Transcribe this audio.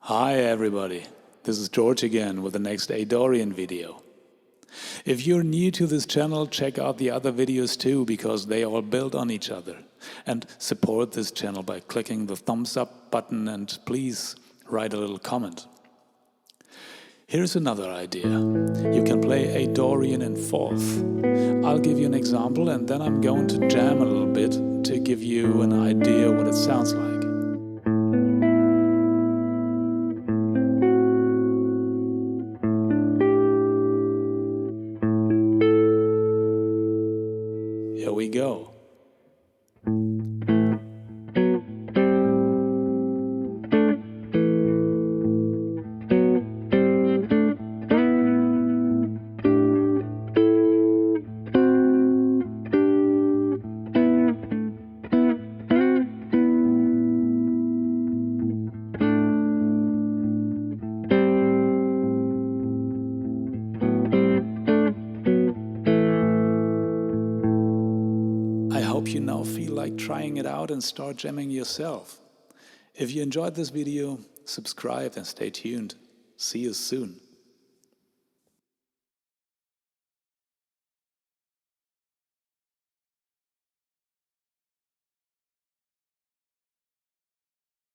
Hi everybody, this is George again with the next A-Dorian video. If you're new to this channel, check out the other videos too, because they all build on each other. And support this channel by clicking the thumbs up button and please write a little comment. Here's another idea. You can play A-Dorian in fourth. I'll give you an example and then I'm going to jam a little bit to give you an idea what it sounds like. Here we go. I hope you now feel like trying it out and start jamming yourself. If you enjoyed this video, subscribe and stay tuned. See you soon.